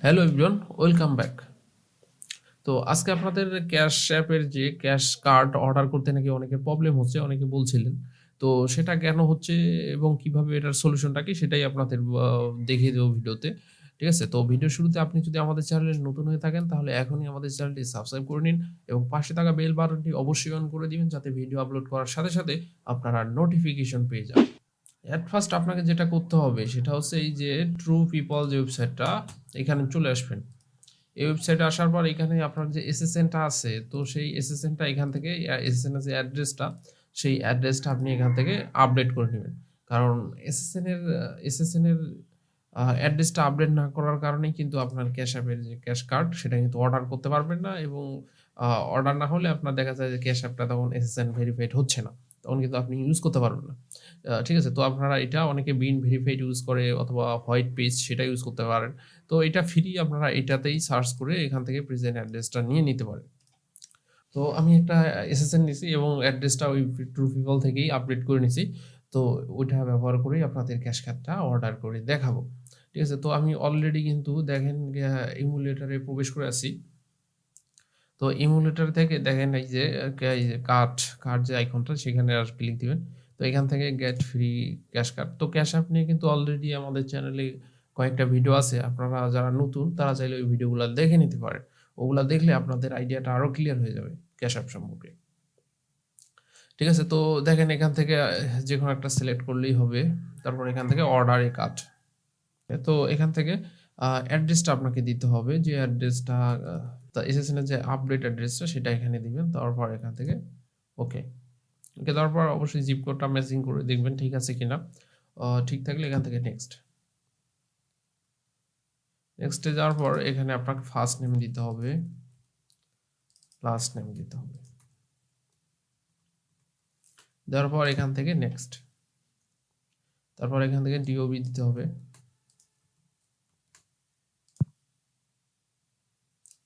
Hello everyone, welcome back. তো আজকে আপনাদের ক্যাশ অ্যাপের যে ক্যাশ কার্ড অর্ডার করতে নাকি অনেকের প্রবলেম হচ্ছে, অনেকে বলছিলেন। তো সেটা কেন হচ্ছে এবং কিভাবে এটার সলিউশনটা কি সেটাই আপনাদের দেখিয়ে দেবো ভিডিওতে। ঠিক আছে? তো ভিডিওর শুরুতে আপনি যদি আমাদের চ্যানেলে নতুন হয়ে থাকেন তাহলে এখনই আমাদের চ্যানেলটি সাবস্ক্রাইব করে নিন এবং পাশে থাকা বেল বাটনটি অবশ্যই অন করে দিবেন যাতে ভিডিও আপলোড করার সাথে, সাথে আপনারা নোটিফিকেশন পেয়ে যান। এট ফার্স্ট আপনাকে যেটা করতে হবে সেটা হচ্ছে এই যে ট্রু পিপল যে ওয়েবসাইটটা, এখানে চলে আসবেন। এই ওয়েবসাইটে আসার পর এখানে আপনার যে এসএসএনটা আছে, তো সেই এসএসএনটা এখান থেকে এসএসএন এর যে অ্যাড্রেসটা, সেই অ্যাড্রেসটা আপনি এখান থেকে আপডেট করে নেবেন। কারণ এসএসএন এর অ্যাড্রেসটা আপডেট না করার কারণেই কিন্তু আপনার ক্যাশ অ্যাপের যে ক্যাশ কার্ড সেটা কিন্তু অর্ডার করতে পারবেন না এবং অর্ডার না হলে আপনার দেখা যায় যে ক্যাশ অ্যাপটা তখন এসএসএন ভেরিফাইড হচ্ছে না। তখন কিন্তু আপনি ইউজ করতে পারবেন না। ঠিক আছে? তো আপনারা এটা অনেকে বিন ভেরিফাইড ইউজ করে অথবা হোয়াইট পেজ সেটা ইউজ করতে পারেন। তো এটা ফ্রি, আপনারা এটাতেই সার্চ করে এখান থেকে প্রেজেন্ট অ্যাড্রেসটা নিয়ে নিতে পারেন। তো আমি একটা এসএসএন নিছি এবং অ্যাড্রেসটা ওই ট্রু পিপল থেকেই আপডেট করে নিছি। তো ওইটা ব্যবহার করেই আপনাদের ক্যাশ কার্ডটা অর্ডার করে দেখাবো। ঠিক আছে? তো আমি অলরেডি কিন্তু দেখেন ইমুলেটরে প্রবেশ করে আছি। তো ইমুলেটর থেকে দেখেন এই যে কার্ড যে আইকনটা সেখানে ক্লিক দিবেন। তো এখান থেকে গেট ফ্রি ক্যাশ কার্ড। তো ক্যাশ অ্যাপ নিয়ে কিন্তু অলরেডি আমাদের চ্যানেলে কয়েকটা ভিডিও আছে। আপনারা যারা নতুন তারা চাইলে ওই ভিডিওগুলা দেখে নিতে পারেন। ওগুলা দেখলে আপনাদের আইডিয়াটা আরো ক্লিয়ার হয়ে যাবে ক্যাশ অ্যাপ সম্পর্কে। ঠিক আছে? তো দেখেন এখান থেকে যেকোনো একটা সিলেক্ট করলেই হবে। তারপর এখান থেকে অর্ডার এ কার্ড। তো এখান থেকে অ্যাড্রেসটা আপনাকে দিতে হবে। যে অ্যাড্রেসটা এসএসএন এর যে আপডেট অ্যাড্রেসটা সেটা এখানে দিবেন। তারপর এখান থেকে ওকে। ওকে দেওয়ার পর অবশ্যই জিপ কোডটা ম্যাচিং করে দেখবেন ঠিক আছে কিনা। ঠিক থাকলে এখান থেকে নেক্সট। নেক্সটে যাওয়ার পর এখানে আপনাকে ফার্স্ট নেম দিতে হবে, লাস্ট নেম দিতে হবে। দেওয়ার পর এখান থেকে নেক্সট। তারপর এখান থেকে ডিওবি দিতে হবে।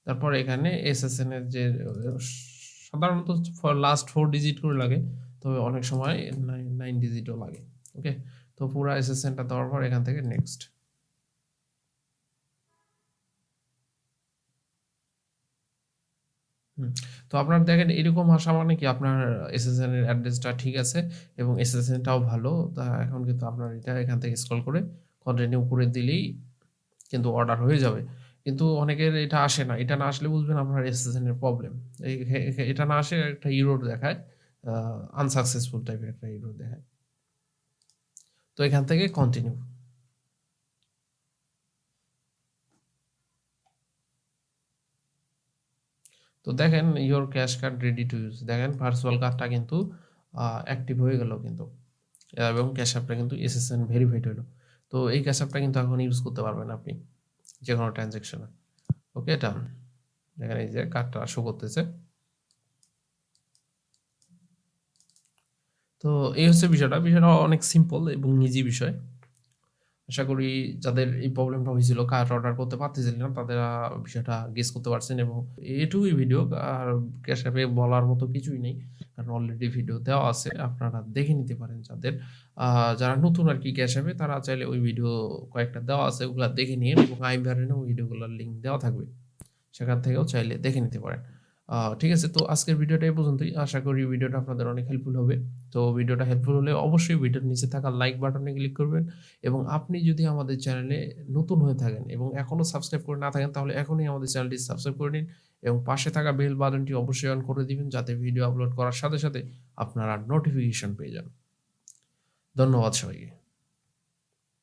তারপর এখানে এসএসএন এর যে সাধারণত লাস্ট 4 ডিজিট করে লাগে, তবে অনেক সময় 9 ডিজিটও লাগে। ওকে, তো পুরো এসএসএনটা দেওয়ার পর এখান থেকে নেক্সট। তো আপনার দেখেন এরকম আসা মানে কি আপনার এসএসএন এর অ্যাড্রেসটা ঠিক আছে এবং এসএসএনটাও ভালো। তা এখন কিন্তু আপনার এটা এখান থেকে স্ক্রল করে কন্টিনিউ করে দিলেই কিন্তু অর্ডার হয়ে যাবে। কিন্তু অনেকের এটা আসে না। এটা না আসলে বুঝবেন আপনার এসএসএন এর প্রবলেম। এটা না আসে একটা এরর দেখায়। আ আনসাকসেসফুল টাইপের একটা এরর দেখায়। তো এখান থেকে কন্টিনিউ। তো দেখেন your cash card ready to use. দেখেন ভার্চুয়াল কার্ডটা কিন্তু অ্যাক্টিভ হয়ে গেল কিন্তু এবং ক্যাশ অ্যাপটা কিন্তু এসএসএন ভেরিফাইড হলো। তো এই ক্যাশ অ্যাপটা কিন্তু এখন ইউজ করতে পারবেন আপনি যেকোনো ট্রান্সেকশনে। ওকে ডান। দেখেন এই যে কার্ডটা শো করতেছে। তো এই হচ্ছে বিষয়টা। বিষয়টা অনেক সিম্পল এবং ইজি বিষয়। আশা করি যাদের এই প্রবলেমটা হয়েছিল কার্ড অর্ডার করতে পারতেছিলেন না তারা বিষয়টা গেস করতে পারছেন এবং এটুকুই ভিডিও। আর ক্যাশ অ্যাপে বলার মতো কিছুই নেই, কারণ অলরেডি ভিডিও দেওয়া আছে, আপনারা দেখে নিতে পারেন। যারা নতুন আর কি ক্যাশ অ্যাপে তারা চাইলে ওই ভিডিও কয়েকটা দেওয়া আছে ওগুলা দেখে নিন এবং আই বাটনেও ভিডিওগুলোর লিঙ্ক দেওয়া থাকবে, সেখান থেকেও চাইলে দেখে নিতে পারেন। ঠিক আছে? তো আজকের ভিডিওটা এই পর্যন্তই। আশা করি ভিডিওটা আপনাদের অনেক হেল্পফুল হবে। তো ভিডিওটা হেল্পফুল হলে অবশ্যই ভিডিওর নিচে থাকা লাইক বাটনে ক্লিক করবেন এবং আপনি যদি আমাদের চ্যানেলে নতুন হয়ে থাকেন এবং এখনও সাবস্ক্রাইব করে না থাকেন তাহলে এখনই আমাদের চ্যানেলটি সাবস্ক্রাইব করে নিন এবং পাশে থাকা বেল বাটনটি অবশ্যই অন করে দিবেন যাতে ভিডিও আপলোড করার সাথে, সাথে আপনারা নোটিফিকেশন পেয়ে যান। ধন্যবাদ সবাইকে।